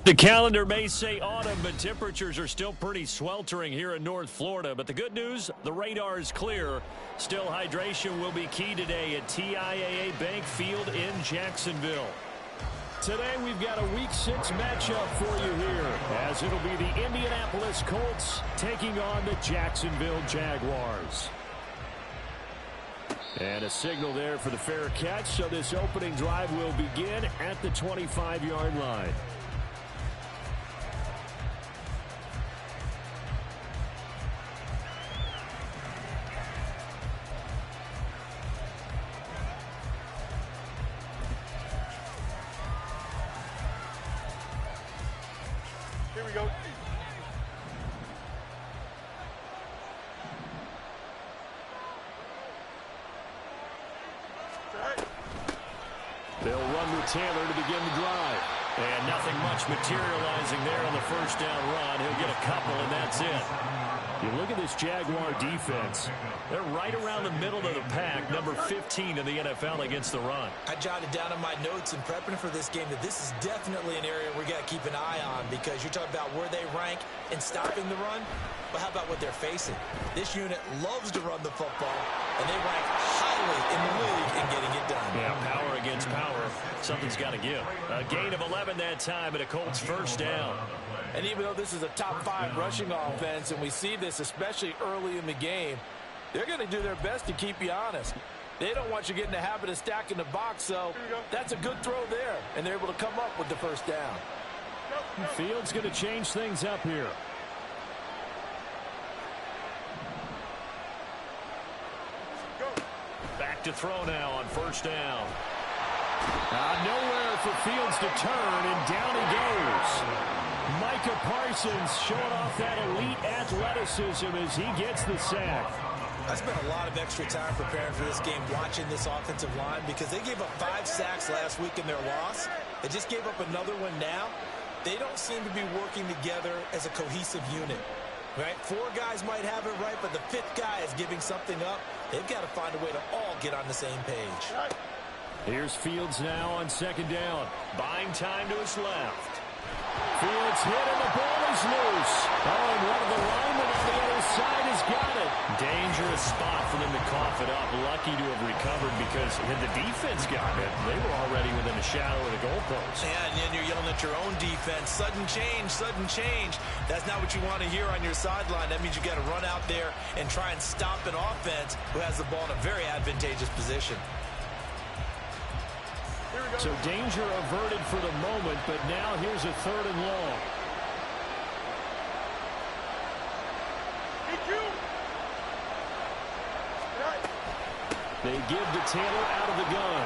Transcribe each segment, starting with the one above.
The calendar may say autumn, but temperatures are still pretty sweltering here in North Florida. But the good news, the radar is clear. Still, hydration will be key today at TIAA Bank Field in Jacksonville. Today, we've got a Week 6 matchup for you here, as it'll be the Indianapolis Colts taking on the Jacksonville Jaguars. And a signal there for the fair catch, so this opening drive will begin at the 25-yard line. Here we go. They'll run with Taylor to begin the drive. And nothing much materializing there on the first down run. He'll get a couple, and that's it. You look at this Jaguar defense. They're right around the middle of the pack, number 15 in the NFL against the run. I jotted down in my notes in prepping for this game that this is definitely an area we got to keep an eye on, because you're talking about where they rank in stopping the run. But how about what they're facing? This unit loves to run the football, and they rank highly in the league in getting it done. Yeah, power against power. Something's got to give. A gain of 11 that time, and a Colts first down. And even though this is a top-5 rushing offense, and we see this especially early in the game, they're going to do their best to keep you honest. They don't want you getting the habit of stacking the box, so that's a good throw there, and they're able to come up with the first down. Fields going to change things up here. Back to throw now on first down. Nowhere for Fields to turn, and down he goes. Micah Parsons showing off that elite athleticism as he gets the sack. I spent a lot of extra time preparing for this game, watching this offensive line, because they gave up 5 sacks last week in their loss. They just gave up another one now. They don't seem to be working together as a cohesive unit. Right? 4 guys might have it right, but the 5th guy is giving something up. They've got to find a way to all get on the same page. Here's Fields now on second down. Buying time to his left. Fields hit and the ball is loose. Oh, and one of the linemen on the other side has got it. Dangerous spot for them to cough it up. Lucky to have recovered, because had the defense gotten it, they were already within a shadow of the goalpost. Yeah, and then you're yelling at your own defense. Sudden change, sudden change. That's not what you want to hear on your sideline. That means you got to run out there and try and stop an offense who has the ball in a very advantageous position. So danger averted for the moment, but now here's a 3rd and long. They give to Taylor out of the gun.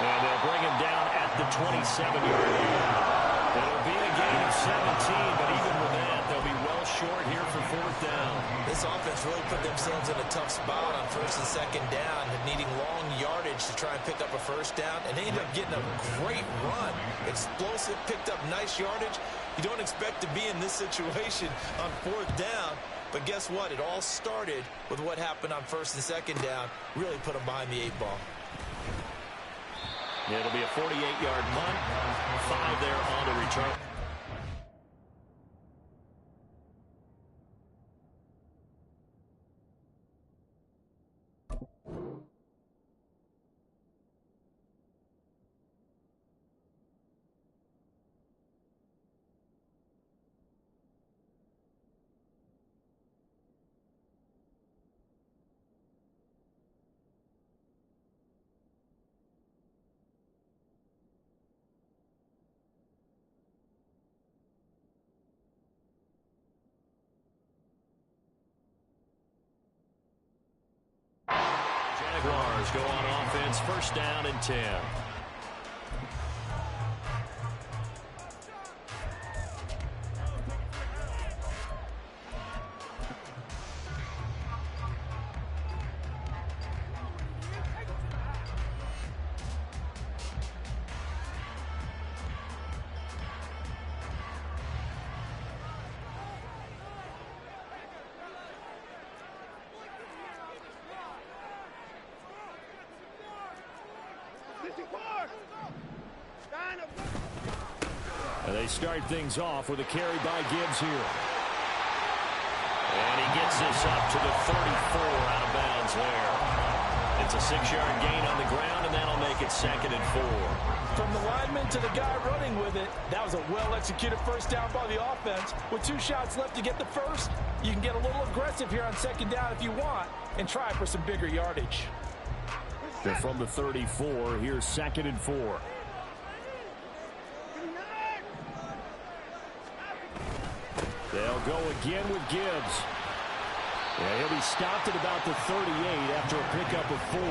And they'll bring him down at the 27-yard line. It'll be a gain of 17, but even with that, they'll be well short here for 4th down. This offense really put themselves in a tough spot on 1st and 2nd down, needing long yardage to try and pick up a first down, and they ended up getting a great run. Explosive, picked up nice yardage. You don't expect to be in this situation on 4th down, but guess what? It all started with what happened on 1st and 2nd down. Really put them behind the 8 ball. It'll be a 48-yard punt. 5 there on the return. Jaguars go on offense, first down and 10. And they start things off with a carry by Gibbs here. And he gets this up to the 34 out of bounds there. It's a 6-yard gain on the ground, and that'll make it 2nd and 4. From the lineman to the guy running with it, that was a well-executed first down by the offense. With 2 shots left to get the first, you can get a little aggressive here on 2nd down if you want and try for some bigger yardage. They're from the 34. Here's 2nd and 4. They'll go again with Gibbs. Yeah, he'll be stopped at about the 38 after a pickup of 4.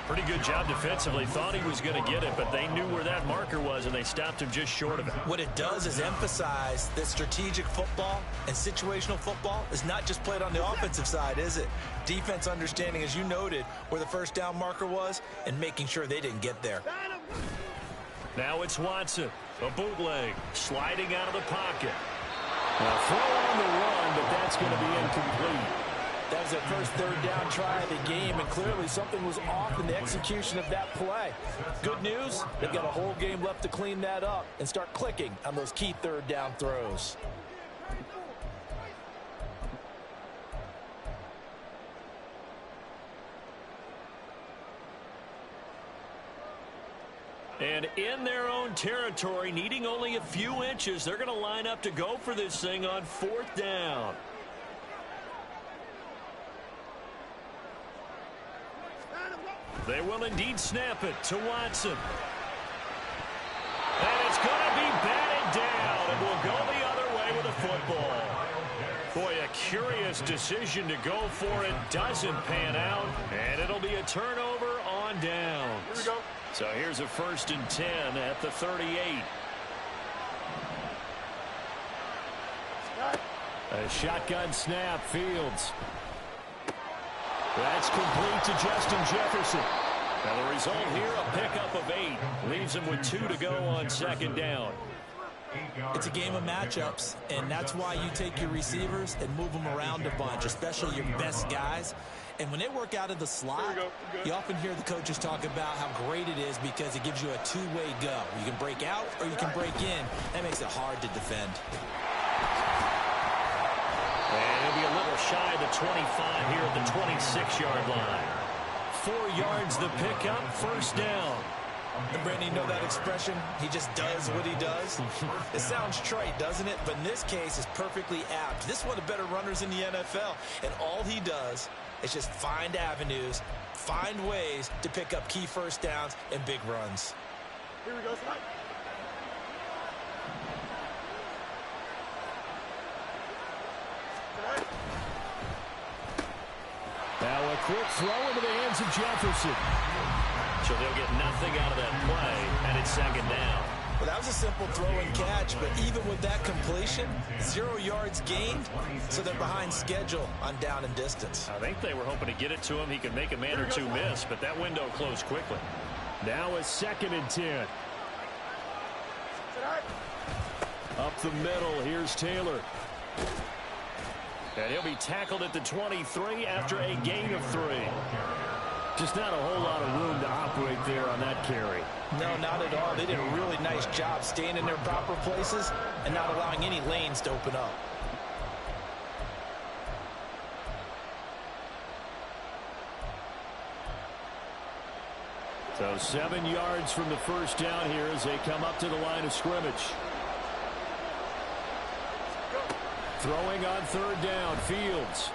Pretty good job defensively. Thought he was going to get it, but they knew where that marker was, and they stopped him just short of it. What it does is emphasize that strategic football and situational football is not just played on the offensive side, is it? Defense understanding, as you noted, where the first down marker was and making sure they didn't get there. Now it's Watson. A bootleg. Sliding out of the pocket. Now throw on the run, but that's going to be incomplete. That was their first 3rd down try of the game, and clearly something was off in the execution of that play. Good news, they've got a whole game left to clean that up and start clicking on those key 3rd down throws. And in their own territory, needing only a few inches, they're going to line up to go for this thing on 4th down. They will indeed snap it to Watson. And it's going to be batted down, and will go the other way with a football. Boy, a curious decision to go for it. Doesn't pan out, and it'll be a turnover on downs. Here we go. So here's a 1st and 10 at the 38. A shotgun snap, Fields. That's complete to Justin Jefferson. Now the result here, a pickup of 8. Leaves him with 2 to go on 2nd down. It's a game of matchups, and that's why you take your receivers and move them around a bunch, especially your best guys. And when they work out of the slot, you often hear the coaches talk about how great it is because it gives you a 2-way go. You can break out or you can break in. That makes it hard to defend. And he'll be a little shy of the 25 here at the 26-yard line. 4 yards the pickup, 1st down. And Brandon, you know that expression? He just does what he does. It sounds trite, doesn't it? But in this case, it's perfectly apt. This is one of the better runners in the NFL. And all he does is just find avenues, find ways to pick up key first downs and big runs. Here we go, slide. Now a quick throw into the hands of Jefferson. So they'll get nothing out of that play, and it's 2nd down. Well, that was a simple throw and catch, but even with that completion, 0 yards gained, so they're behind schedule on down and distance. I think they were hoping to get it to him. He could make a man or 2 miss, but that window closed quickly. Now a 2nd and 10. Up the middle, here's Taylor. And he'll be tackled at the 23 after a gain of 3. Just not a whole lot of room to operate there on that carry. No, not at all. They did a really nice job staying in their proper places and not allowing any lanes to open up. So 7 yards from the 1st down here as they come up to the line of scrimmage. Throwing on 3rd down, Fields.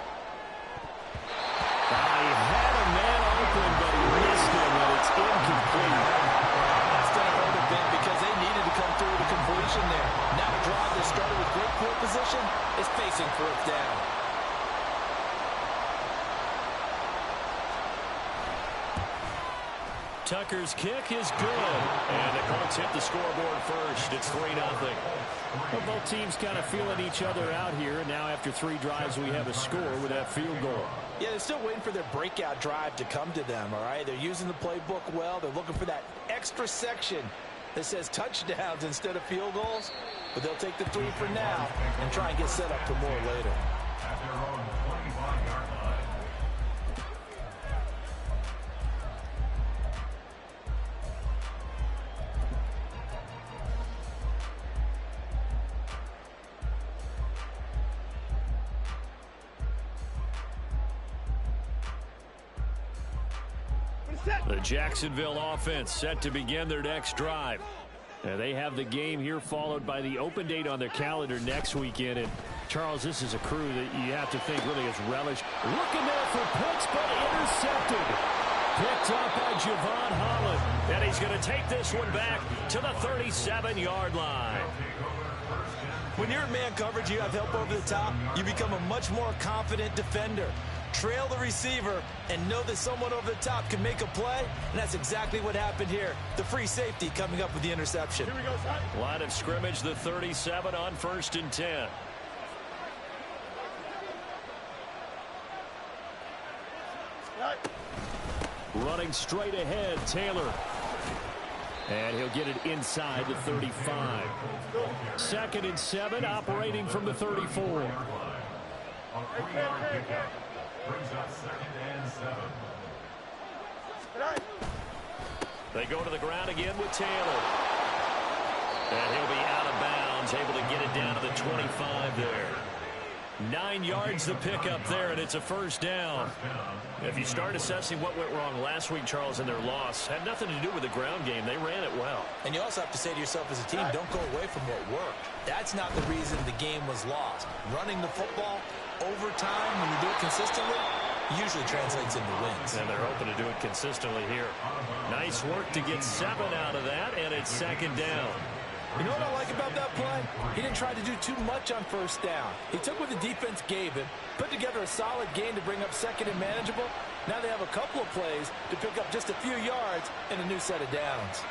He had a man open, but he missed him, and it's incomplete. That's going to hurt a bit because they needed to come through with a completion there. Now the drive that started with great field position is facing 4th down. Tucker's kick is good, and the Colts hit the scoreboard first. It's 3-0. Well, both teams kind of feeling each other out here, and now after 3 drives, we have a score with that field goal. Yeah, they're still waiting for their breakout drive to come to them, all right? They're using the playbook well. They're looking for that extra section that says touchdowns instead of field goals, but they'll take the 3 for now and try and get set up for more later. The Jacksonville offense set to begin their next drive. And they have the game here followed by the open date on their calendar next weekend. And, Charles, this is a crew that you have to think really has relished. Looking there for Pitts, but intercepted. Picked up by Javon Holland. And he's going to take this one back to the 37-yard line. When you're in man coverage, you have help over the top, you become a much more confident defender. Trail the receiver and know that someone over the top can make a play, and that's exactly what happened here. The free safety coming up with the interception. Here we go, son. Line of scrimmage, the 37 on 1st and 10. Running straight ahead, Taylor. And he'll get it inside the 35. 2nd and 7, operating from the 34. Brings up 2nd and 7. They go to the ground again with Taylor. And he'll be out of bounds, able to get it down to the 25 there. 9 yards to pick up there, and it's a first down. If you start assessing what went wrong last week, Charles, in their loss, had nothing to do with the ground game. They ran it well. And you also have to say to yourself as a team, don't go away from what worked. That's not the reason the game was lost. Running the football over time, when you do it consistently, usually translates into wins. And they're hoping to do it consistently here. Nice work to get 7 out of that, and it's 2nd down. You know what I like about that play? He didn't try to do too much on 1st down. He took what the defense gave him, put together a solid game to bring up 2nd and manageable. Now they have a couple of plays to pick up just a few yards and a new set of downs.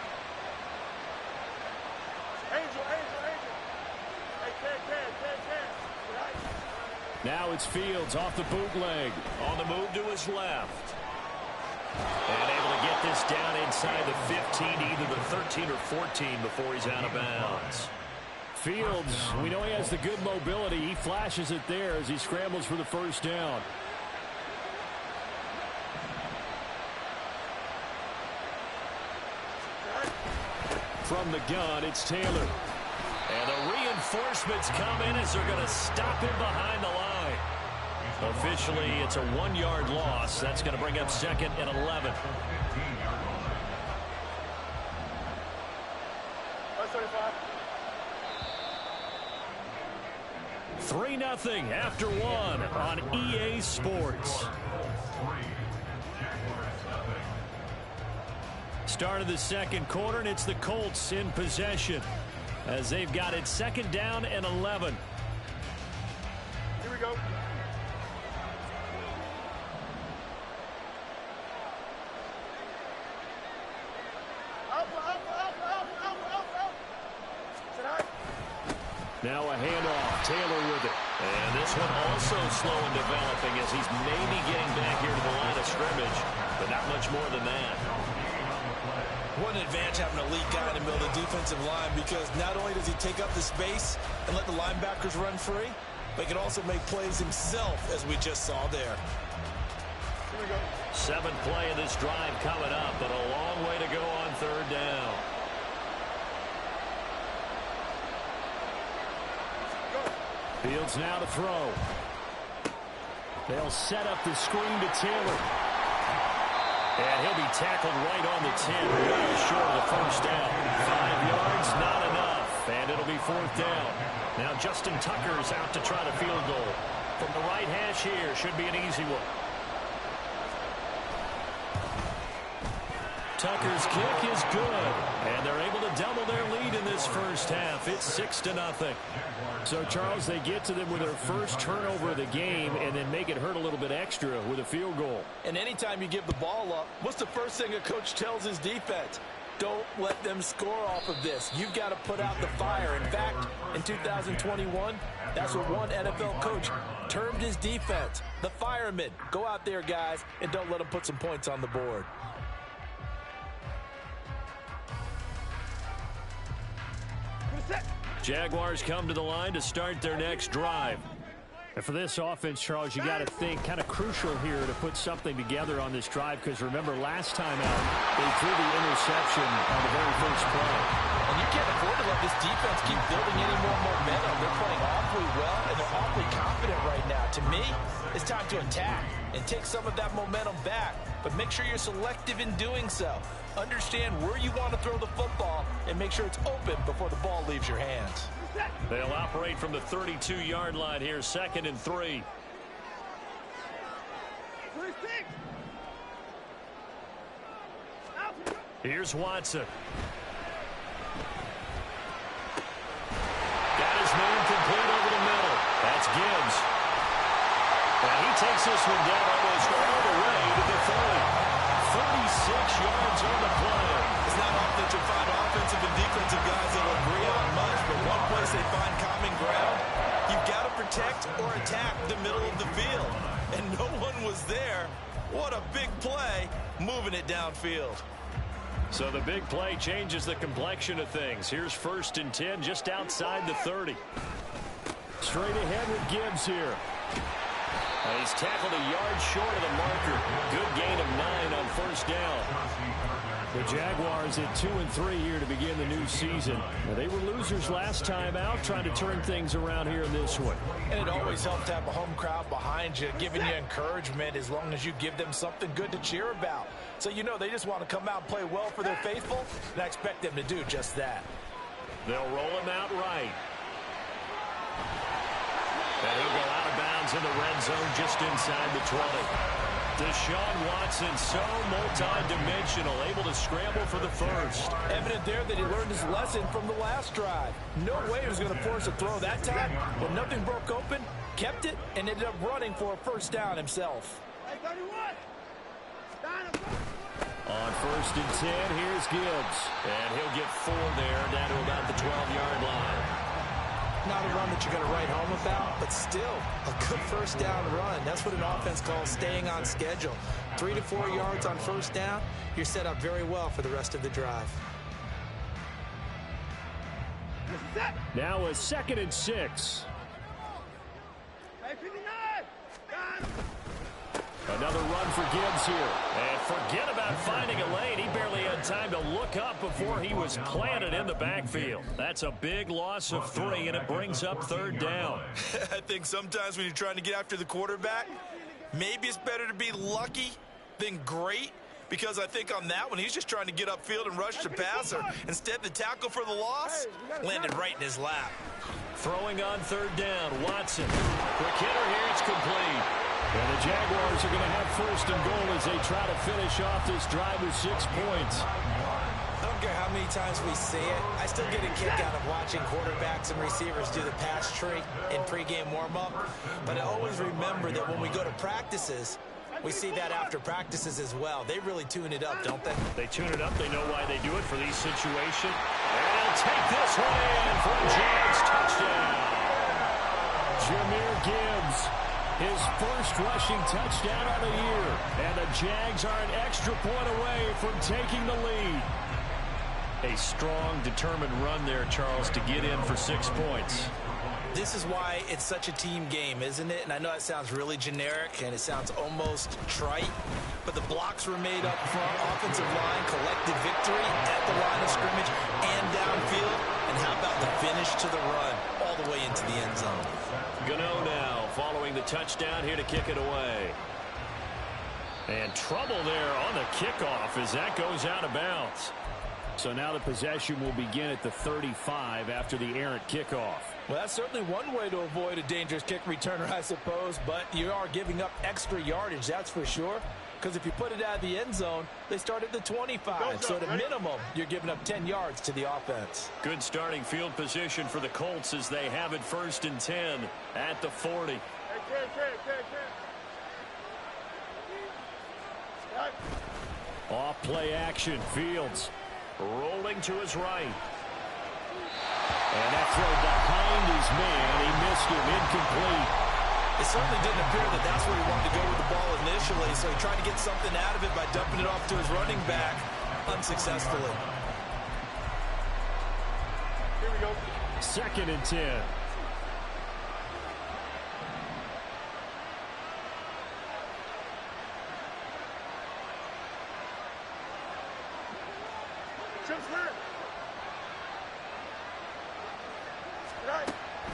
Now it's Fields off the bootleg. On the move to his left. And able to get this down inside the 15, either the 13 or 14 before he's out of bounds. Fields, we know he has the good mobility. He flashes it there as he scrambles for the first down. From the gun, it's Taylor. And the reinforcements come in as they're going to stop him behind the line. Officially, it's a 1-yard loss. That's going to bring up 2nd and 11. 3-0 after 1 on EA Sports. Start of the 2nd quarter, and it's the Colts in possession as they've got it 2nd down and 11. Here we go. Now a handoff, Taylor with it. And this one also slow in developing as he's maybe getting back here to the line of scrimmage, but not much more than that. What an advantage having an elite guy in the middle of the defensive line, because not only does he take up the space and let the linebackers run free, but he can also make plays himself, as we just saw there. Here we go. 7th play of this drive coming up, but a long way to go on 3rd down. Fields now to throw. They'll set up the screen to Taylor. And he'll be tackled right on the 10, right short of the first down. 5 yards, not enough, and it'll be 4th down. Now Justin Tucker's out to try the field goal. From the right hash here, should be an easy one. Tucker's kick is good, and they're able to double their lead in this first half. It's 6-0. So, Charles, they get to them with their first turnover of the game and then make it hurt a little bit extra with a field goal. And anytime you give the ball up, what's the first thing a coach tells his defense? Don't let them score off of this. You've got to put out the fire. In fact, in 2021, that's what one NFL coach termed his defense, the firemen. Go out there, guys, and don't let them put some points on the board. Jaguars come to the line to start their next drive. And for this offense, Charles, you got to think kind of crucial here to put something together on this drive, because remember last time out, they threw the interception on the very first play. And you can't afford to let this defense keep building any more momentum. They're playing awfully well, and they're awfully confident right now. To me, it's time to attack and take some of that momentum back, but make sure you're selective in doing so. Understand where you want to throw the football and make sure it's open before the ball leaves your hands. They'll operate from the 32-yard line here, 2nd and 3. Here's Watson. Got his man complete over the middle. That's Gibbs. And he takes this one down almost all the way to the 30. 36 yards on the play. It's not often that you find offensive and defensive guys that will agree on much, but one place they find common ground, you've got to protect or attack the middle of the field. And no one was there. What a big play, moving it downfield. So the big play changes the complexion of things. Here's 1st and 10 just outside the 30. Straight ahead with Gibbs here. He's tackled a yard short of the marker. Good gain of 9 on 1st down. The Jaguars at 2-3 here to begin the new season. Now, they were losers last time out, trying to turn things around here in this one. And it always helps to have a home crowd behind you, giving you encouragement as long as you give them something good to cheer about. So you know they just want to come out and play well for their faithful, and I expect them to do just that. They'll roll him out right. And he'll go out of bounds in the red zone just inside the 20. Deshaun Watson, so multi-dimensional, able to scramble for the first. Evident there that he learned his lesson from the last drive. No way he was going to force a throw that time. When nothing broke open, kept it, and ended up running for a 1st down himself. On 1st and 10, here's Gibbs. And he'll get 4 there, down to about the 12-yard line. Not a run that you're going to write home about, but still a good 1st down run. That's what an offense calls staying on schedule. 3 to 4 yards on 1st down, you're set up very well for the rest of the drive. Now a 2nd and 6. Another run for Gibbs here. And forget about finding a lane. He barely had time to look up before he was planted in the backfield. That's a big loss of 3, and it brings up 3rd down. I think sometimes when you're trying to get after the quarterback, maybe it's better to be lucky than great, because I think on that one, he's just trying to get upfield and rush the passer. Instead, the tackle for the loss landed right in his lap. Throwing on 3rd down, Watson. Quick hitter here, it's complete. And the Jaguars are going to have 1st and goal as they try to finish off this drive with 6 points. I don't care how many times we see it. I still get a kick out of watching quarterbacks and receivers do the pass tree in pregame warm-up. But I always remember that when we go to practices, we see that after practices as well. They really tune it up, don't they? They tune it up. They know why they do it for these situations. And they'll take this one in for a Jags touchdown. Jahmyr Gibbs, his 1st rushing touchdown of the year. And the Jags are an extra point away from taking the lead. A strong, determined run there, Charles, to get in for 6 points. This is why it's such a team game, isn't it? And I know it sounds really generic and it sounds almost trite, but the blocks were made up front, offensive line, collective victory at the line of scrimmage and downfield. And how about the finish to the run all the way into the end zone? Gano now following the touchdown here to kick it away. And trouble there on the kickoff as that goes out of bounds. So now the possession will begin at the 35 after the errant kickoff. Well, that's certainly one way to avoid a dangerous kick returner, I suppose, but you are giving up extra yardage, that's for sure. Because if you put it out of the end zone, they start at the 25. So at a minimum, you're giving up 10 yards to the offense. Good starting field position for the Colts as they have it 1st and 10 at the 40. Off play action, Fields rolling to his right. And that throw behind his man, he missed him, incomplete. It certainly didn't appear that that's where he wanted to go with the ball initially, so he tried to get something out of it by dumping it off to his running back unsuccessfully. Here we go. 2nd and 10.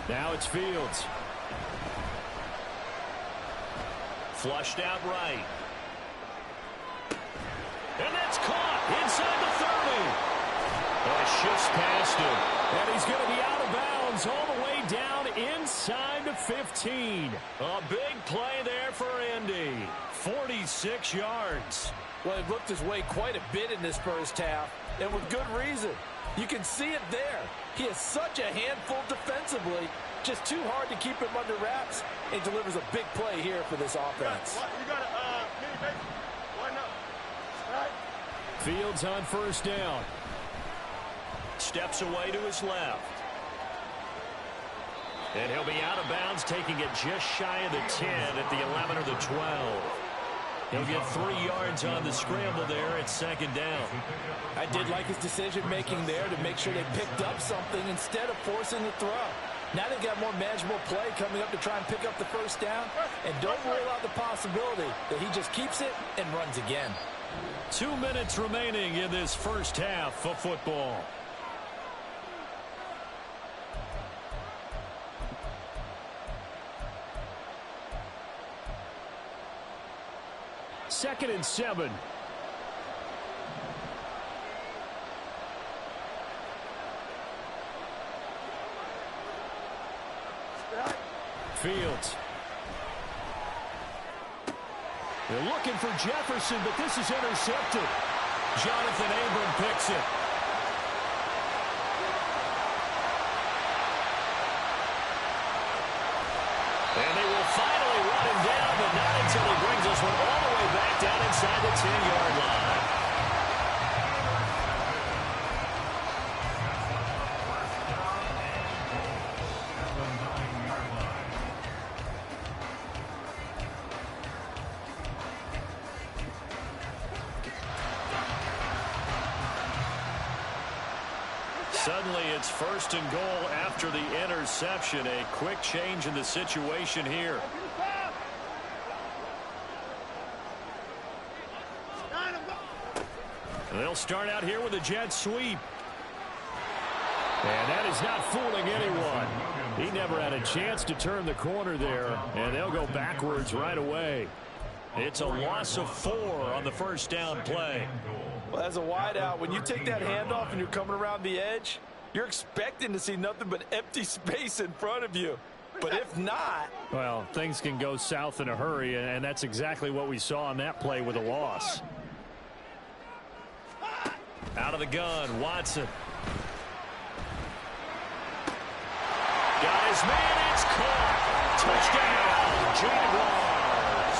Now it's Fields. Flushed out right. And that's caught inside the 30. And shifts past him. And he's going to be out of bounds all the way down inside the 15. A big play there for Indy. 46 yards. Well, he looked his way quite a bit in this first half, and with good reason. You can see it there. He is such a handful defensively. Just too hard to keep him under wraps, and delivers a big play here for this offense. You got to line up. All right. Fields on first down. Steps away to his left. And he'll be out of bounds, taking it just shy of the 10 at the 11 or the 12. He'll get 3 yards on the scramble there at second down. I did like his decision-making there to make sure they picked up something instead of forcing the throw. Now they've got more manageable play coming up to try and pick up the first down. And don't rule out the possibility that he just keeps it and runs again. 2 minutes remaining in this first half of football. Second and 7. Fields. They're looking for Jefferson, but this is intercepted. Jonathan Abram picks it. And they will finally run him down, but not until he brings us one all the way back down inside the 10-yard line. Suddenly it's first and goal after the interception. A quick change in the situation here. They'll start out here with a jet sweep. And that is not fooling anyone. He never had a chance to turn the corner there, and they'll go backwards right away. It's a loss of 4 on the first down play. Well, as a wideout, when you take that handoff and you're coming around the edge, you're expecting to see nothing but empty space in front of you. But if not... Well, things can go south in a hurry, and that's exactly what we saw on that play with a loss. Out of the gun, Watson. Got his man, it's caught. Touchdown, Jaguars.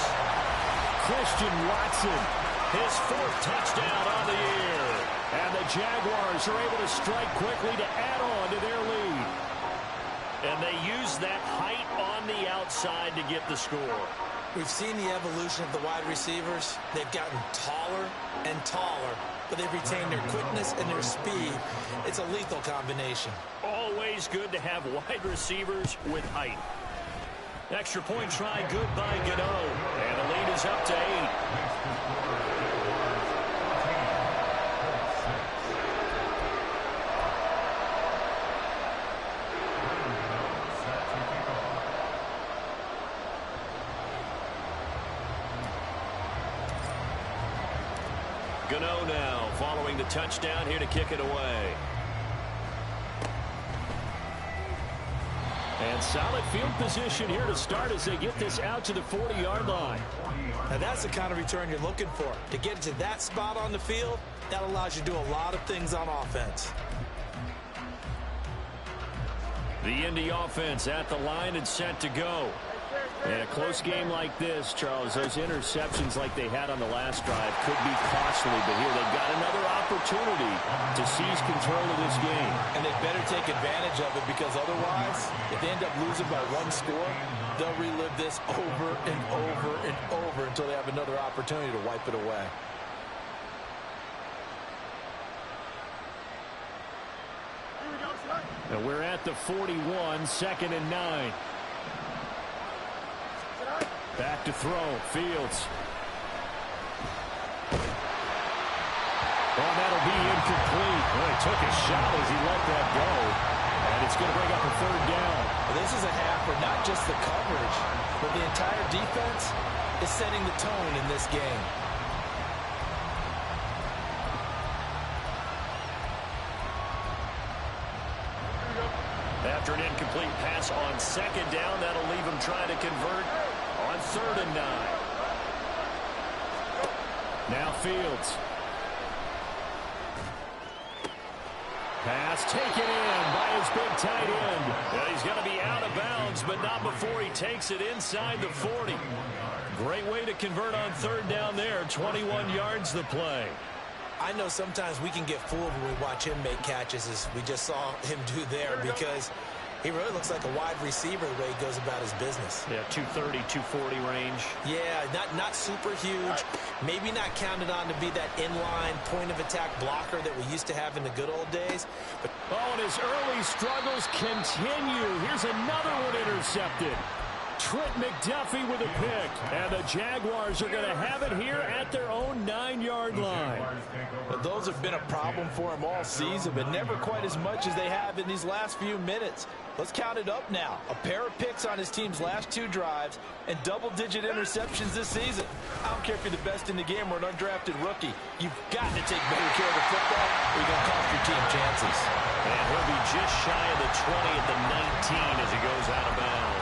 Christian Watson, his 4th touchdown on the year. And the Jaguars are able to strike quickly to add on to their lead. And they use that height on the outside to get the score. We've seen the evolution of the wide receivers. They've gotten taller and taller, but they've retained their quickness and their speed. It's a lethal combination. Always good to have wide receivers with height. Extra point try, good by Gano. And the lead is up to 8. Gano now following the touchdown here to kick it away. And solid field position here to start as they get this out to the 40-yard line. Now that's the kind of return you're looking for. To get to that spot on the field, that allows you to do a lot of things on offense. The Indy offense at the line and set to go. In a close game like this, Charles, those interceptions like they had on the last drive could be costly, but here they've got another opportunity to seize control of this game. And they better take advantage of it, because otherwise, if they end up losing by 1 score, they'll relive this over and over and over until they have another opportunity to wipe it away. And we're at the 41, 2nd and 9. Back to throw, Fields. Oh, that'll be incomplete. Well, he took a shot as he let that go. And it's going to bring up a 3rd down. This is a half where not just the coverage, but the entire defense is setting the tone in this game. After an incomplete pass on second down, that'll leave him trying to convert on 3rd and 9. Now Fields. Pass taken in by his big tight end. And he's going to be out of bounds, but not before he takes it inside the 40. Great way to convert on 3rd down there. 21 yards the play. I know sometimes we can get fooled when we watch him make catches, as we just saw him do there, because he really looks like a wide receiver the way he goes about his business. Yeah, 230, 240 range. Yeah, not super huge. Maybe not counted on to be that inline point-of-attack blocker that we used to have in the good old days. But and his early struggles continue. Here's another one intercepted. Trent McDuffie with a pick. And the Jaguars are going to have it here at their own 9-yard line. Well, those have been a problem for him all season, but never quite as much as they have in these last few minutes. Let's count it up now. A pair of picks on his team's last 2 drives and double-digit interceptions this season. I don't care if you're the best in the game or an undrafted rookie. You've got to take better care of the football or you're going to cost your team chances. And he'll be just shy of the 20 at the 19 as he goes out of bounds.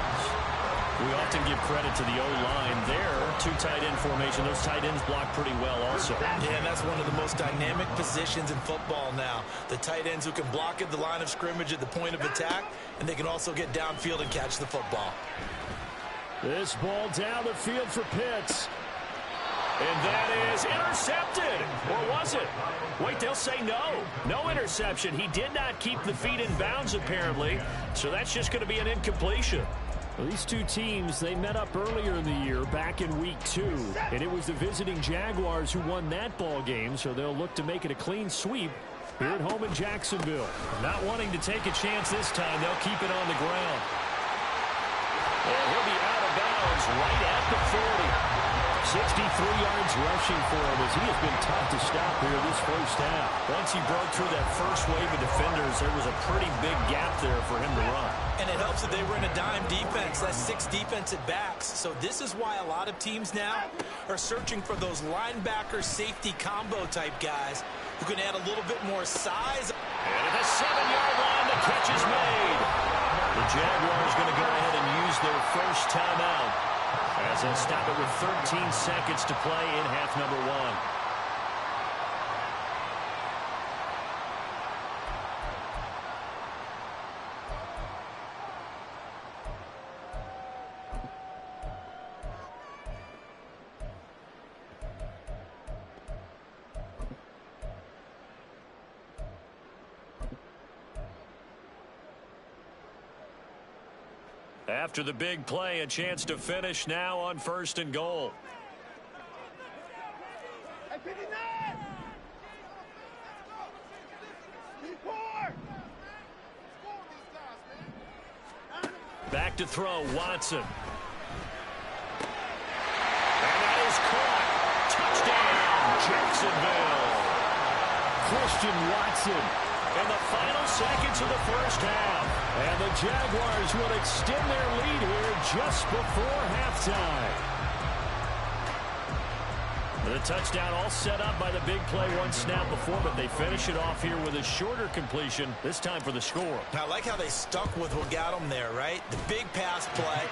We often give credit to the O-line there. 2 tight end formation. Those tight ends block pretty well also. Yeah, that's one of the most dynamic positions in football now. The tight ends who can block at the line of scrimmage at the point of attack, and they can also get downfield and catch the football. This ball down the field for Pitts. And that is intercepted. Or was it? Wait, they'll say no. No interception. He did not keep the feet in bounds, apparently. So that's just going to be an incompletion. Well, these 2 teams, they met up earlier in the year, back in week 2. And it was the visiting Jaguars who won that ball game, so they'll look to make it a clean sweep here at home in Jacksonville. Not wanting to take a chance this time, they'll keep it on the ground. And he'll be out of bounds right at the 40. 63 yards rushing for him as he has been tough to stop here this first half. Once he broke through that first wave of defenders, there was a pretty big gap there for him to run. And it helps that they were in a dime defense. That's 6 defensive backs. So this is why a lot of teams now are searching for those linebacker safety combo type guys who can add a little bit more size. And at the 7-yard line, the catch is made. The Jaguars going to go ahead and use their first timeout as they'll stop it with 13 seconds to play in half number 1. After the big play, a chance to finish now on 1st and goal. Back to throw, Watson. And that is caught. Touchdown, Jacksonville. Christian Watson in the final seconds of the first half. And the Jaguars will extend their lead here just before halftime. The touchdown all set up by the big play one snap before, but they finish it off here with a shorter completion, this time for the score. I like how they stuck with what got them there, right? The big pass play,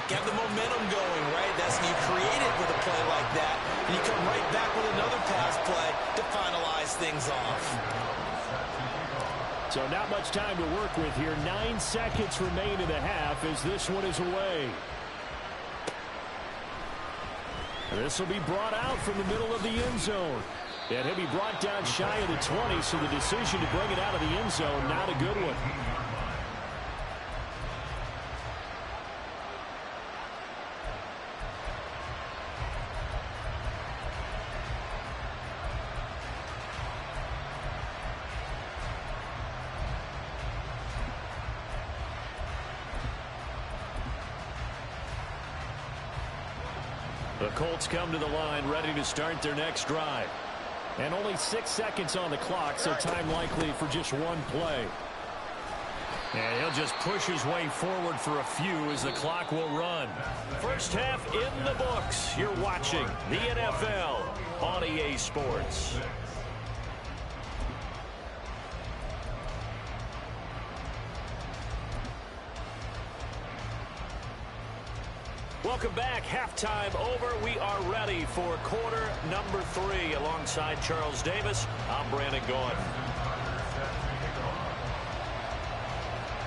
got the momentum going, right? That's you create it with a play like that, and you come right back with another pass play to finalize things off. So not much time to work with here. 9 seconds remain in the half as this one is away. This will be brought out from the middle of the end zone. And he'll be brought down shy of the 20, so the decision to bring it out of the end zone, not a good one. The Colts come to the line ready to start their next drive. And only 6 seconds on the clock, so time likely for just one play. And he'll just push his way forward for a few as the clock will run. First half in the books. You're watching the NFL on EA Sports. Welcome back. Halftime over. We are ready for quarter number 3. Alongside Charles Davis, I'm Brandon Gaudin.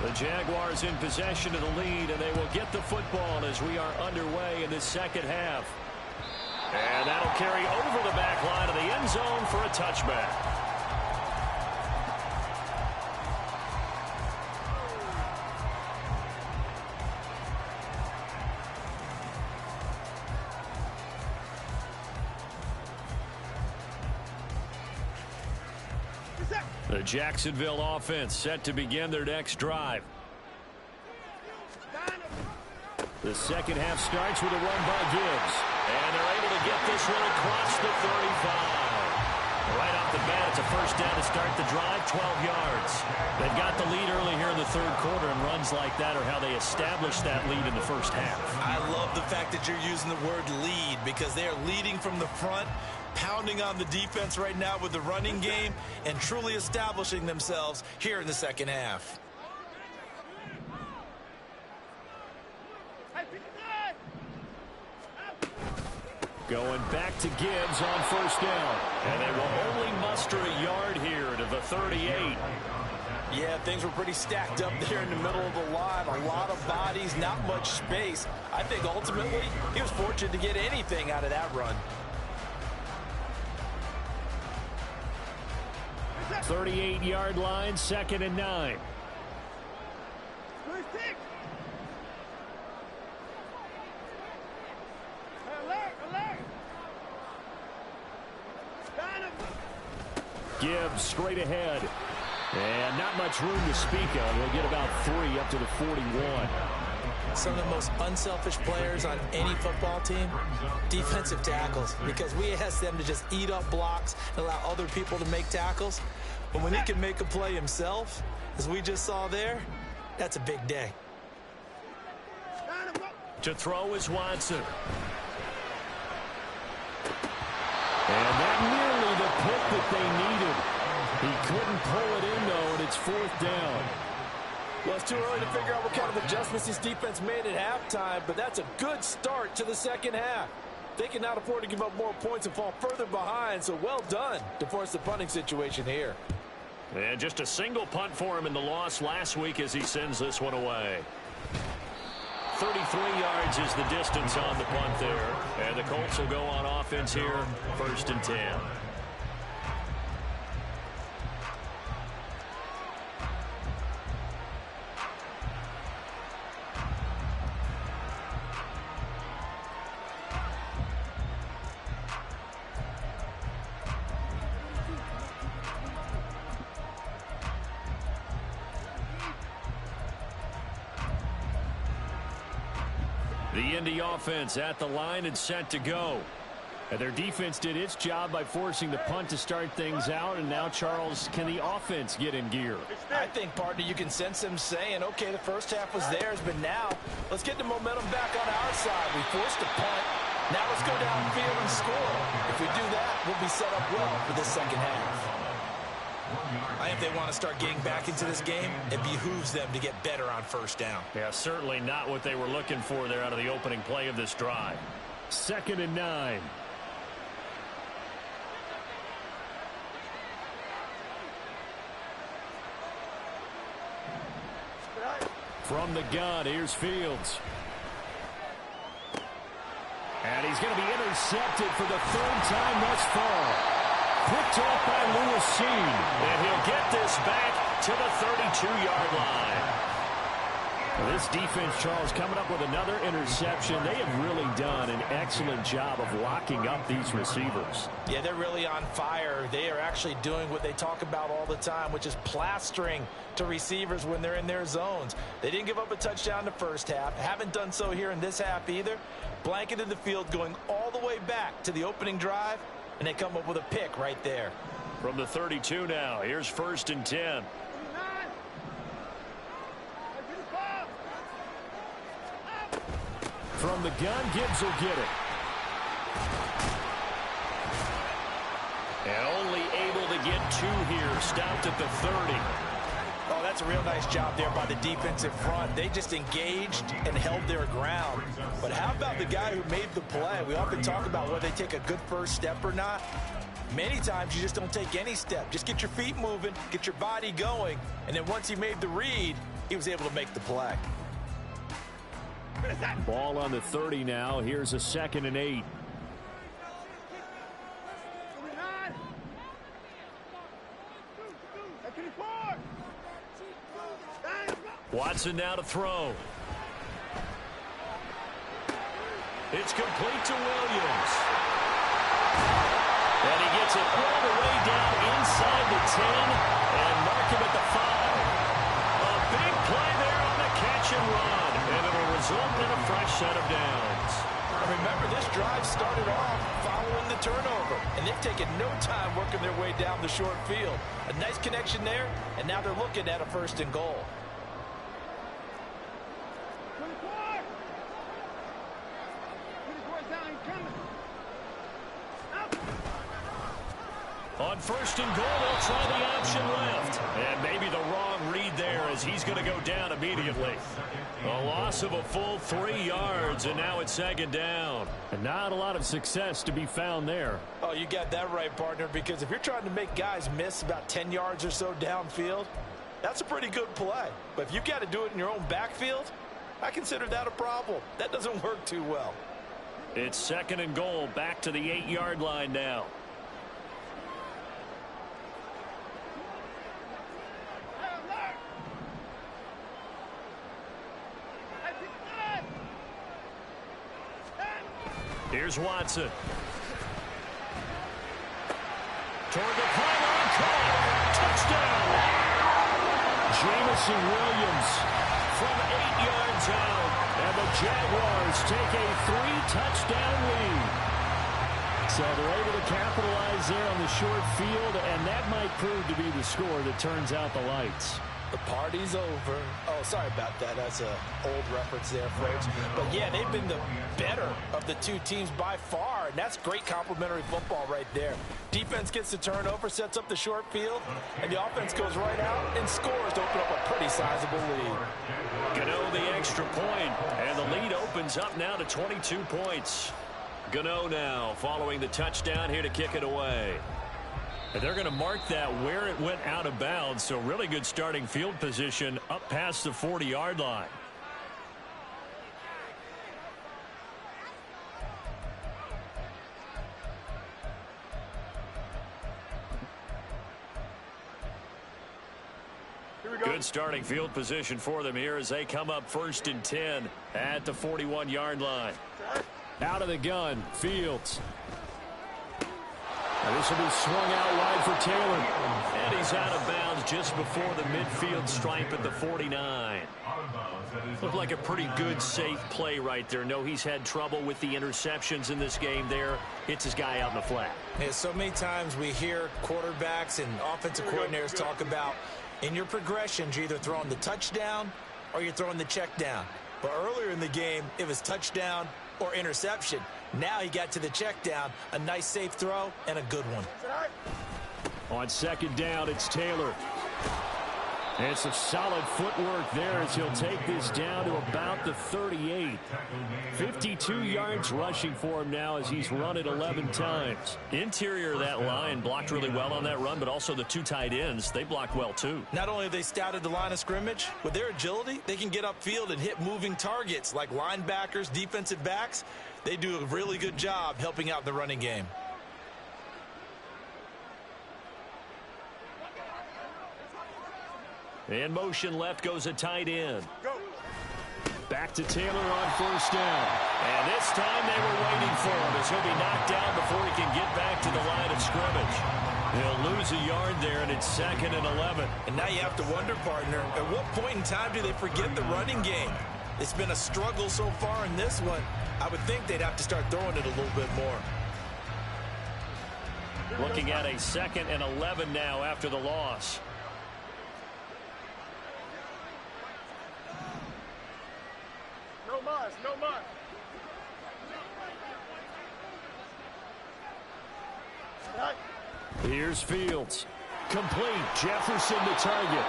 The Jaguars in possession of the lead, and they will get the football as we are underway in this second half. And that'll carry over the back line of the end zone for a touchback. The Jacksonville offense set to begin their next drive. The second half starts with a run by Gibbs. And they're able to get this one across the 35. Right off the bat, it's a first down to start the drive, 12 yards. They've got the lead early here in the third quarter, and runs like that are how they establish that lead in the first half. I love the fact that you're using the word lead because they are leading from the front, pounding on the defense right now with the running game, and truly establishing themselves here in the second half. Going back to Gibbs on first down. And they will only muster a yard here to the 38. Yeah, things were pretty stacked up there in the middle of the line. A lot of bodies, not much space. I think ultimately he was fortunate to get anything out of that run. 38-yard line, 2nd and 9. Gibbs straight ahead. And not much room to speak of. He'll get about 3 up to the 41. Some of the most unselfish players on any football team, defensive tackles, because we ask them to just eat up blocks and allow other people to make tackles. But when he can make a play himself, as we just saw there, that's a big day. To throw is Watson. And that nearly the pick that they needed. He couldn't pull it in, though, and it's 4th down. Well, it's too early to figure out what kind of adjustments this defense made at halftime, but that's a good start to the second half. They can not afford to give up more points and fall further behind, so well done to force the punting situation here. And just a single punt for him in the loss last week as he sends this one away. 33 yards is the distance on the punt there. And the Colts will go on offense here, 1st and 10. The Indy offense at the line and set to go. And their defense did its job by forcing the punt to start things out. And now, Charles, can the offense get in gear? I think, partner, you can sense them saying, okay, the first half was theirs, but now let's get the momentum back on our side. We forced a punt. Now let's go downfield and score. If we do that, we'll be set up well for this second half. I think they want to start getting back into this game. It behooves them to get better on first down. Yeah, certainly not what they were looking for there out of the opening play of this drive. 2nd and 9. From the gun, here's Fields. And he's going to be intercepted for the 3rd time thus far. Picked off by Lewis Seen. And he'll get this back to the 32-yard line. Well, this defense, Charles, coming up with another interception. They have really done an excellent job of locking up these receivers. Yeah, they're really on fire. They are actually doing what they talk about all the time, which is plastering to receivers when they're in their zones. They didn't give up a touchdown the first half. Haven't done so here in this half either. Blanketed the field going all the way back to the opening drive, and they come up with a pick right there. From the 32 now, here's 1st and 10. From the gun, Gibbs will get it. And only able to get 2 here. Stopped at the 30. Oh, that's a real nice job there by the defensive front. They just engaged and held their ground. But how about the guy who made the play? We often talk about whether they take a good first step or not. Many times you just don't take any step. Just get your feet moving, get your body going, and then once he made the read, he was able to make the play. Ball on the 30 now. Here's a 2nd and 8. Watson now to throw. It's complete to Williams. And he gets it all the way down inside the 10 and mark him at the 5. A big play there on the catch and run. And it'll result in a fresh set of downs. Remember, this drive started off following the turnover, and they've taken no time working their way down the short field. A nice connection there, and now they're looking at a 1st and goal. On 1st and goal, they'll try the option left. And maybe the wrong read there as he's going to go down immediately. A loss of a full 3 yards, and now it's 2nd down. And not a lot of success to be found there. Oh, you got that right, partner, because if you're trying to make guys miss about 10 yards or so downfield, that's a pretty good play. But if you've got to do it in your own backfield, I consider that a problem. That doesn't work too well. It's 2nd and goal, back to the 8-yard line now. Here's Watson. Toward the pylon, caught. Touchdown. Jamison Williams from 8 yards out. And the Jaguars take a 3-touchdown lead. So they're able to capitalize there on the short field, and that might prove to be the score that turns out the lights. The party's over. Oh, sorry about that. That's an old reference there, folks. But, yeah, they've been the better of the 2 teams by far, and that's great complimentary football right there. Defense gets the turnover, sets up the short field, and the offense goes right out and scores to open up a pretty sizable lead. Gano the extra point, and the lead opens up now to 22 points. Gano now following the touchdown here to kick it away. And they're going to mark that where it went out of bounds, so really good starting field position up past the 40-yard line. Good starting field position for them here as they come up 1st and 10 at the 41-yard line. Out of the gun, Fields. And this will be swung out wide for Taylor. And he's out of bounds just before the midfield stripe at the 49. Looked like a pretty good, safe play right there. No, he's had trouble with the interceptions in this game there. Hits his guy out in the flat. Yeah, so many times we hear quarterbacks and offensive coordinators talk about in your progressions, you're either throwing the touchdown or you're throwing the check down. But earlier in the game, it was touchdown or interception. Now he got to the check down, a nice safe throw, and a good one. On 2nd down, it's Taylor. And it's a solid footwork there as he'll take this down to about the 38. 52 yards rushing for him now as he's run it 11 times. Interior of that line blocked really well on that run, but also the 2 tight ends, they blocked well too. Not only have they scouted the line of scrimmage, with their agility, they can get upfield and hit moving targets like linebackers, defensive backs. They do a really good job helping out the running game. In motion left goes a tight end. Back to Taylor on 1st down. And this time they were waiting for him as he'll be knocked down before he can get back to the line of scrimmage. They'll lose a yard there, and it's 2nd and 11. And now you have to wonder, partner, at what point in time do they forget the running game? It's been a struggle so far in this one. I would think they'd have to start throwing it a little bit more. Looking at a 2nd and 11 now after the loss. No muss, no muss. Here's Fields. Complete. Jefferson to target.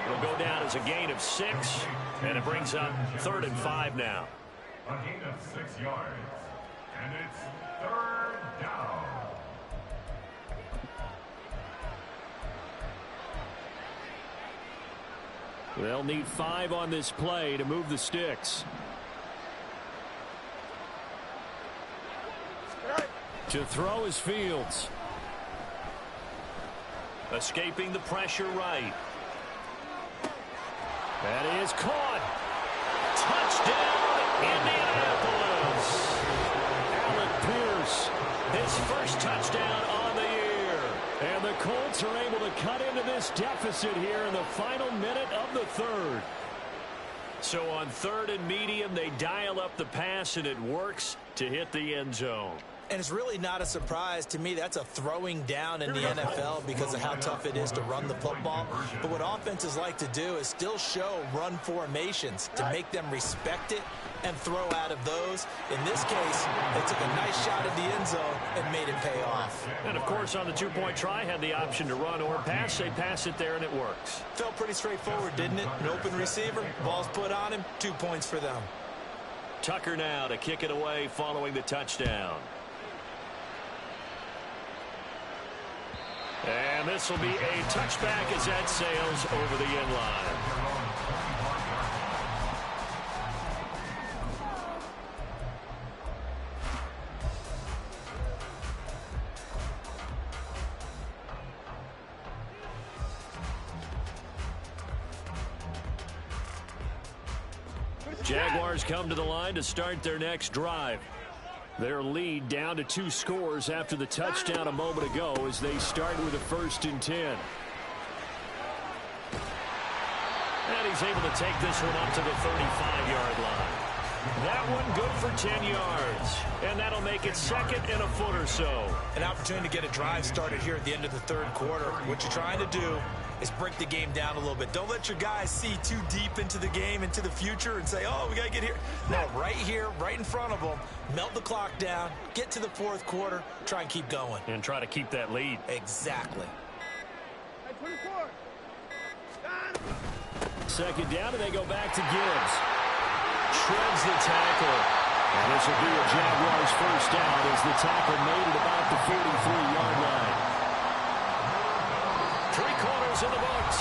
It'll go down as a gain of 6, and it brings up 3rd and 5 now. A gain of 6 yards. And it's 3rd down. They'll need 5 on this play to move the sticks. To throw is Fields. Escaping the pressure right. That is caught. Touchdown, Indianapolis. Alec Pierce, his first touchdown on the year. And the Colts are able to cut into this deficit here in the final minute of the 3rd. So on 3rd and medium, they dial up the pass, and it works to hit the end zone. And it's really not a surprise to me. That's a throwing down in the NFL because of how tough it is to run the football. But what offenses like to do is still show run formations to make them respect it and throw out of those. In this case, they took a nice shot at the end zone and made it pay off. And, of course, on the 2-point try, had the option to run or pass. They pass it there, and it works. Felt pretty straightforward, didn't it? An open receiver, ball's put on him, 2 points for them. Tucker now to kick it away following the touchdown. And this will be a touchback as that sails over the end line. Jaguars come to the line to start their next drive. Their lead down to 2 scores after the touchdown a moment ago as they start with a 1st and 10. And he's able to take this one up to the 35-yard line. That one good for 10 yards. And that'll make it 2nd and a foot or so. An opportunity to get a drive started here at the end of the 3rd quarter. What you're trying to do is break the game down a little bit. Don't let your guys see too deep into the game, into the future, and say, oh, we got to get here. No, right here, right in front of them, melt the clock down, get to the 4th quarter, try and keep going. And try to keep that lead. Exactly. 2nd down, and they go back to Gibbs. Shreds the tackle. And this will be a Jaguars 1st down as the tackle made it about the 43-yard line. 3 quarters in the books.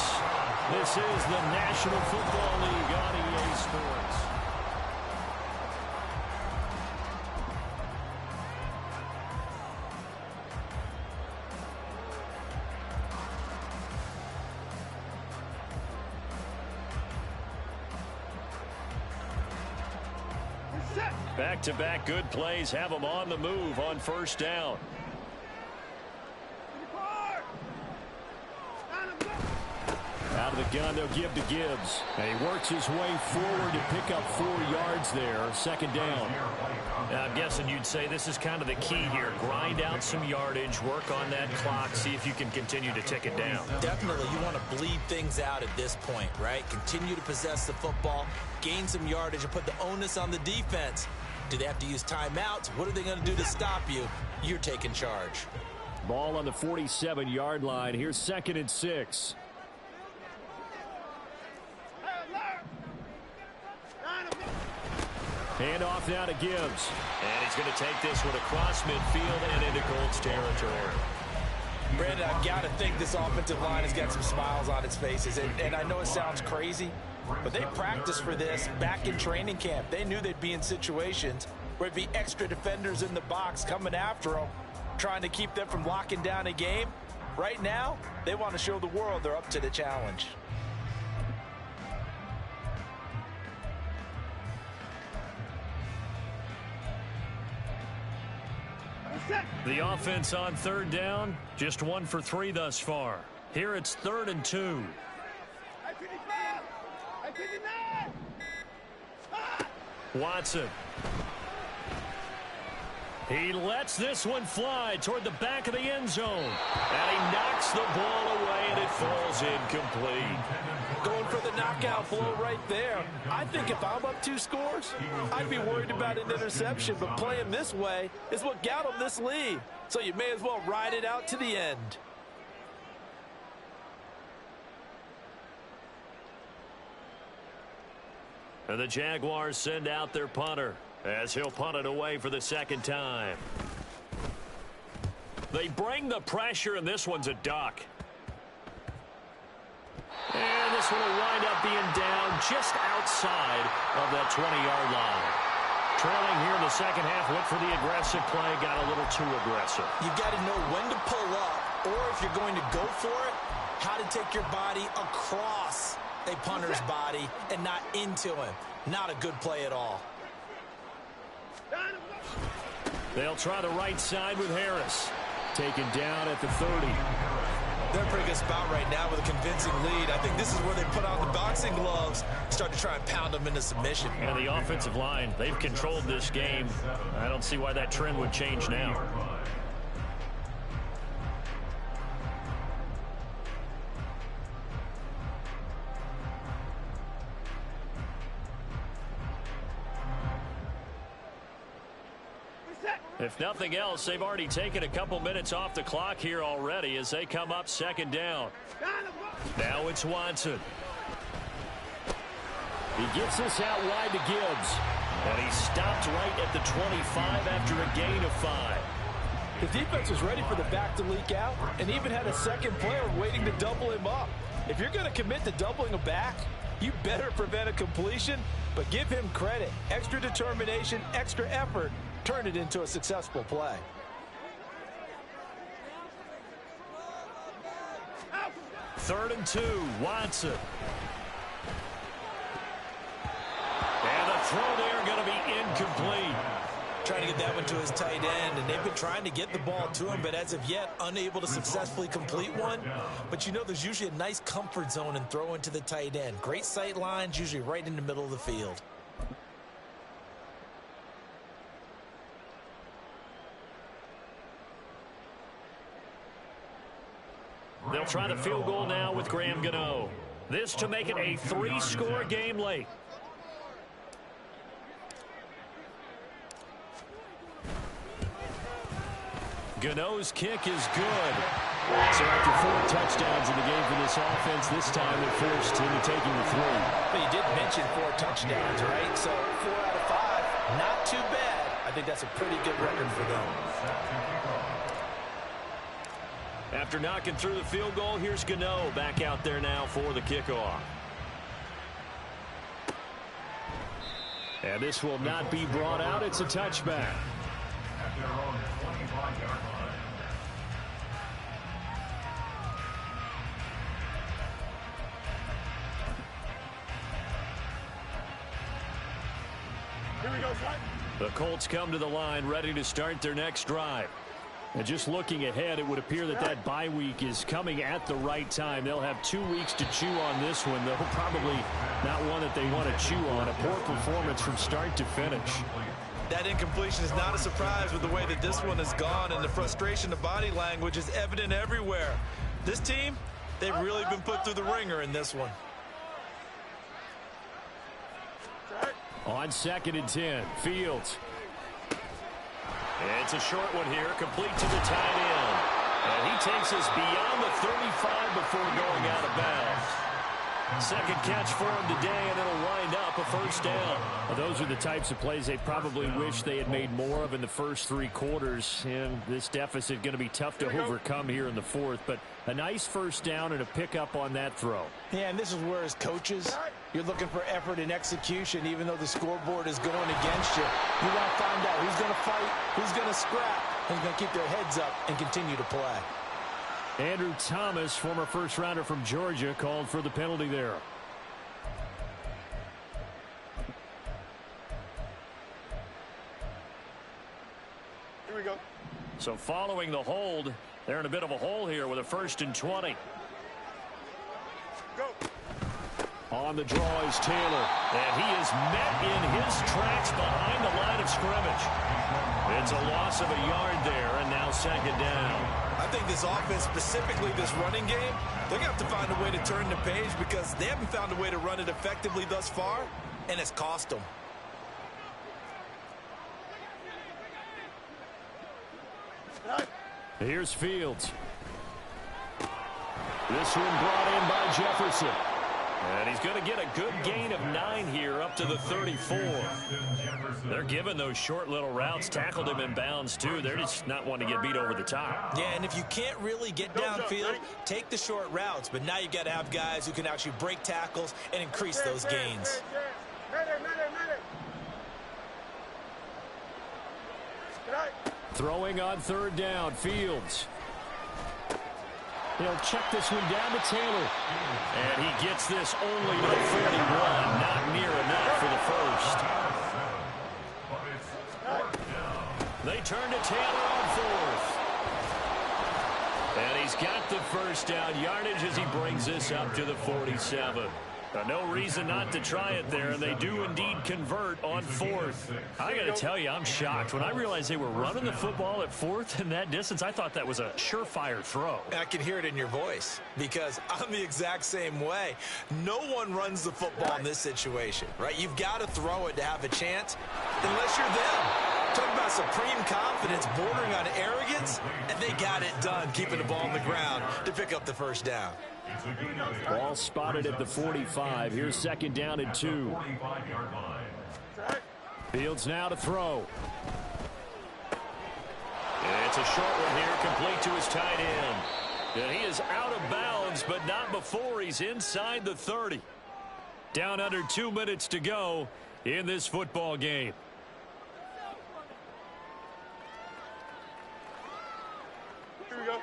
This is the National Football League on EA Sports. Back-to-back good plays have them on the move on 1st down. Out of the gun, they'll give to Gibbs. And he works his way forward to pick up 4 yards there. 2nd down. I'm guessing you'd say this is kind of the key here. Grind out some yardage, work on that clock, see if you can continue to tick it down. Definitely, you want to bleed things out at this point, right? Continue to possess the football, gain some yardage, and put the onus on the defense. Do they have to use timeouts? What are they going to do to stop you? You're taking charge. Ball on the 47-yard line. Here's 2nd and 6. Hand off now to Gibbs. And he's going to take this one across midfield and into Colts territory. Brandon, I've got to think this offensive line has got some smiles on its faces. And I know it sounds crazy, but they practiced for this back in training camp. They knew they'd be in situations where it'd be extra defenders in the box coming after them, trying to keep them from locking down a game. Right now, they want to show the world they're up to the challenge. The offense on 3rd down, just 1 for 3 thus far. Here it's 3rd and 2. Watson. He lets this one fly toward the back of the end zone. And he knocks the ball away, and it falls incomplete. Going for the knockout blow right there. I think if I'm up 2 scores, I'd be worried about an interception, but playing this way is what got him this lead. So you may as well ride it out to the end. And the Jaguars send out their punter as he'll punt it away for the second time. They bring the pressure, and this one's a duck. And this one will wind up being down just outside of that 20-yard line. Trailing here in the second half, went for the aggressive play, got a little too aggressive. You got to know when to pull up, or if you're going to go for it, how to take your body across a punter's body and not into him. Not a good play at all. They'll try the right side with Harris. Taken down at the 30. They're in a pretty good spot right now with a convincing lead. I think this is where they put on the boxing gloves, start to try and pound them into submission. And the offensive line, they've controlled this game. I don't see why that trend would change now. If nothing else, they've already taken a couple minutes off the clock here already as they come up second down. Now it's Watson. He gets this out wide to Gibbs. And he stopped right at the 25 after a gain of 5. The defense was ready for the back to leak out and even had a second player waiting to double him up. If you're going to commit to doubling a back, you better prevent a completion, but give him credit. Extra determination, extra effort. Turn it into a successful play. Third and 2, Watson. And the throw there going to be incomplete. Trying to get that one to his tight end, and they've been trying to get the ball to him, but as of yet, unable to successfully complete one. But you know there's usually a nice comfort zone in throwing to the tight end. Great sight lines, usually right in the middle of the field. They'll try the field goal now with Graham Gano. This to make it a 3-score game late. Gano's kick is good. So after 4 touchdowns in the game for this offense, this time they're forced into taking the 3. But you did mention 4 touchdowns, right? So 4 out of 5, not too bad. I think that's a pretty good record for them. After knocking through the field goal, here's Gano back out there now for the kickoff. And this will not be brought out. It's a touchback. At their own 25-yard line. Here we go, son. The Colts come to the line ready to start their next drive. And just looking ahead, it would appear that that bye week is coming at the right time. They'll have 2 weeks to chew on this one, though probably not one that they want to chew on. A poor performance from start to finish. That incompletion is not a surprise with the way that this one has gone, and the frustration of body language is evident everywhere. This team, they've really been put through the ringer in this one. On 2nd and 10, Fields. It's a short one here, complete to the tight end. And he takes us beyond the 35 before going out of bounds. Second catch for him today, and it'll wind up a first down. Well, those are the types of plays they probably wish they had made more of in the first 3 quarters. And this deficit going to be tough to overcome here in the 4th. But a nice first down and a pickup on that throw. Yeah, and this is where as coaches, you're looking for effort and execution, even though the scoreboard is going against you. You want to find out who's going to fight, who's going to scrap, who's going to keep their heads up and continue to play. Andrew Thomas, former first-rounder from Georgia, called for the penalty there. Here we go. So following the hold, they're in a bit of a hole here with a 1st and 20. Go. On the draw is Taylor, and he is met in his tracks behind the line of scrimmage. It's a loss of a yard there, and now 2nd down. I I think this offense, specifically this running game, they're going to have to find a way to turn the page because they haven't found a way to run it effectively thus far, and it's cost them. Here's Fields. This one brought in by Jefferson. And he's going to get a good gain of 9 here up to the 34. They're giving those short little routes. Tackled him in bounds, too. They're just not wanting to get beat over the top. Yeah, and if you can't really get downfield, take the short routes. But now you got to have guys who can actually break tackles and increase those gains. Throwing on 3rd down, Fields. He'll check this one down to Taylor. And he gets this only to the 41. Not near enough for the first. They turn to Taylor on 4th. And he's got the first down yardage as he brings this up to the 47. No reason not to try it there, and they do indeed convert on 4th. I got to tell you, I'm shocked. When I realized they were running the football at 4th in that distance, I thought that was a surefire throw. I can hear it in your voice because I'm the exact same way. No one runs the football in this situation, right? You've got to throw it to have a chance unless you're them. Talking about supreme confidence bordering on arrogance, and they got it done keeping the ball on the ground to pick up the first down. Ball spotted at the 45. Here's 2nd down and 2. Fields now to throw. And it's a short one here, complete to his tight end. And he is out of bounds, but not before he's inside the 30. Down under 2 minutes to go in this football game. Here we go.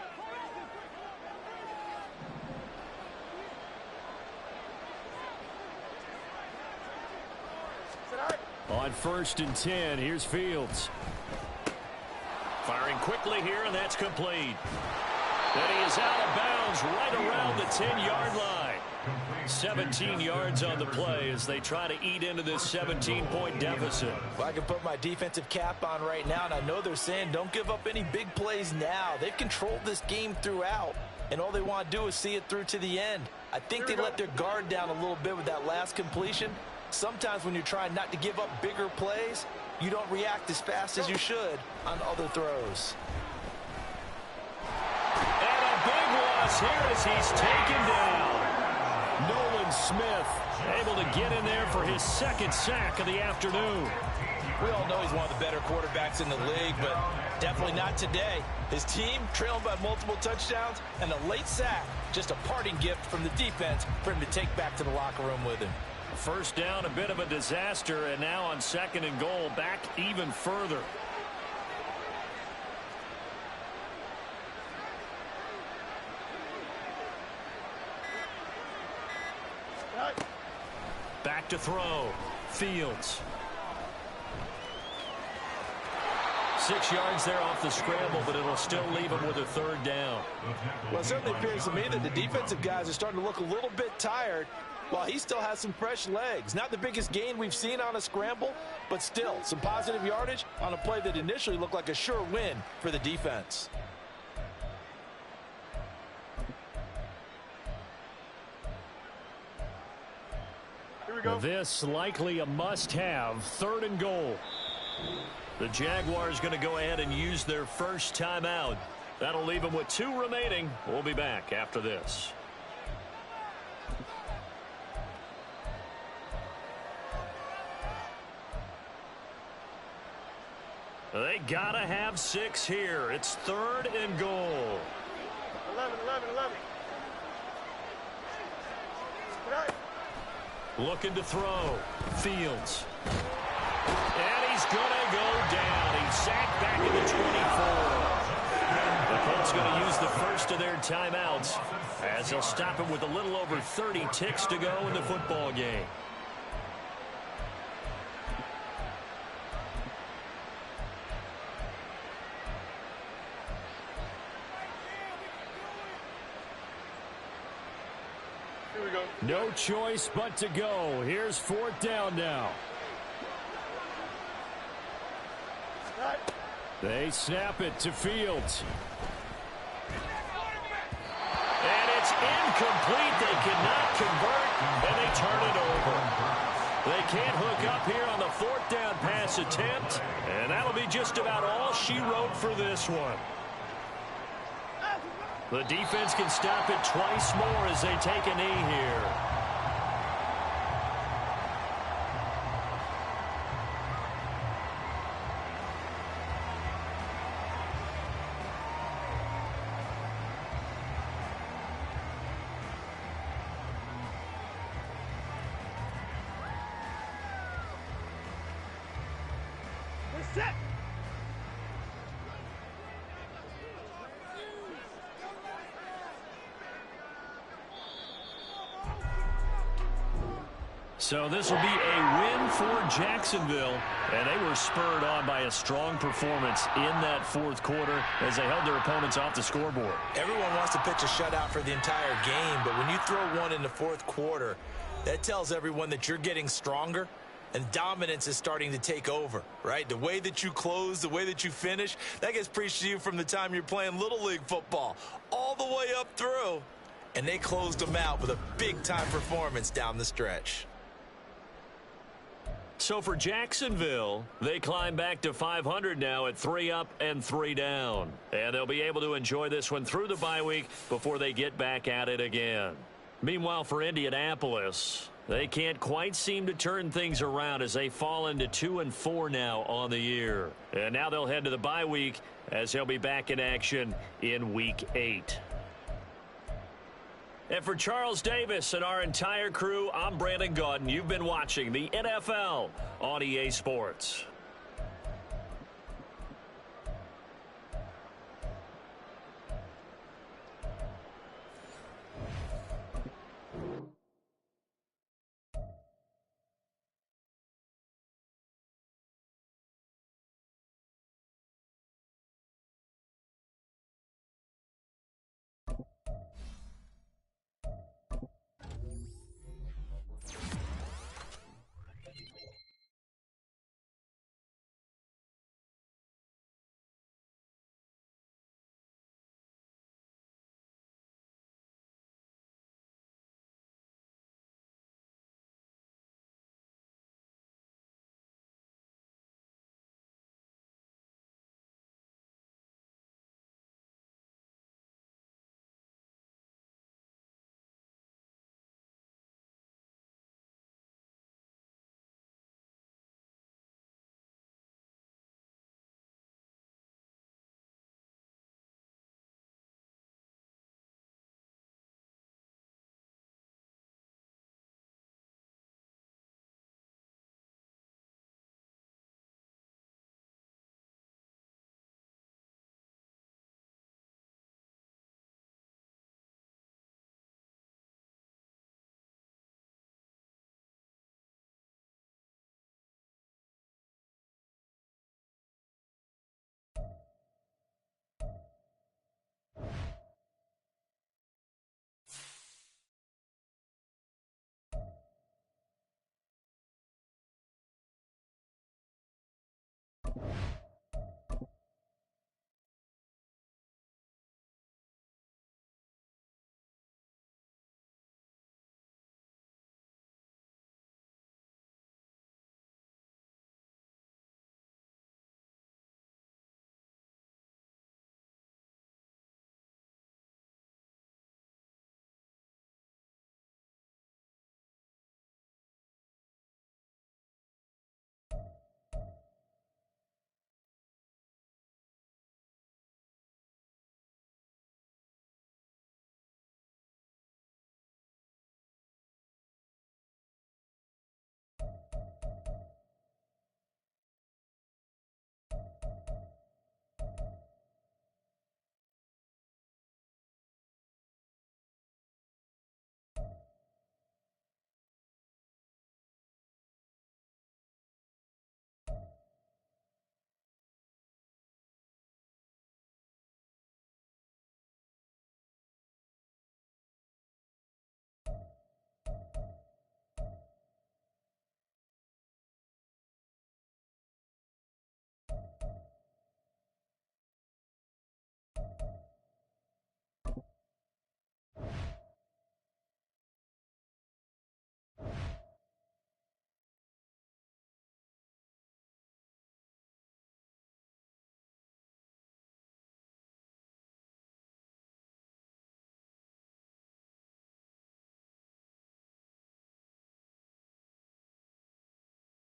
On 1st and 10, here's Fields. Firing quickly here, and that's complete. And he is out of bounds right around the 10-yard line. 17 yards on the play as they try to eat into this 17-point deficit. Well, I can put my defensive cap on right now, and I know they're saying don't give up any big plays now. They've controlled this game throughout, and all they want to do is see it through to the end. I think they let their guard down a little bit with that last completion. Sometimes when you're trying not to give up bigger plays, you don't react as fast as you should on other throws. And a big loss here as he's taken down. Nolan Smith able to get in there for his 2nd sack of the afternoon. We all know he's one of the better quarterbacks in the league, but definitely not today. His team trailing by multiple touchdowns and a late sack, just a parting gift from the defense for him to take back to the locker room with him. First down, a bit of a disaster, and now on 2nd and goal, back even further. Back to throw. Fields. 6 yards there off the scramble, but it'll still leave him with a 3rd down. Well, it certainly appears to me that the defensive guys are starting to look a little bit tired while he still has some fresh legs. Not the biggest gain we've seen on a scramble, but still some positive yardage on a play that initially looked like a sure win for the defense. Here we go. This likely a must-have. 3rd and goal. The Jaguars going to go ahead and use their first timeout. That'll leave them with 2 remaining. We'll be back after this. They got to have 6 here. It's 3rd and goal. 11. Looking to throw. Fields. And he's going to go down. He's sacked back at the 24. The Colts going to use the first of their timeouts as they'll stop him with a little over 30 ticks to go in the football game. Here we go. No choice but to go. Here's 4th down now. They snap it to Fields. And it's incomplete. They cannot convert, and they turn it over. They can't hook up here on the fourth down pass attempt, and that'll be just about all she wrote for this one. The defense can stop it twice more as they take a knee here. Set. So this will be a win for Jacksonville, and they were spurred on by a strong performance in that fourth quarter as they held their opponents off the scoreboard. Everyone wants to pitch a shutout for the entire game, but when you throw one in the fourth quarter, that tells everyone that you're getting stronger and dominance is starting to take over, right? The way that you close, the way that you finish, that gets preached to you from the time you're playing Little League football all the way up through. And they closed them out with a big-time performance down the stretch. So for Jacksonville, they climb back to 500 now at 3 up and 3 down. And they'll be able to enjoy this one through the bye week before they get back at it again. Meanwhile, for Indianapolis, they can't quite seem to turn things around as they fall into 2-4 now on the year. And now they'll head to the bye week as they'll be back in action in Week 8. And for Charles Davis and our entire crew, I'm Brandon Gaudin. You've been watching the NFL on EA Sports.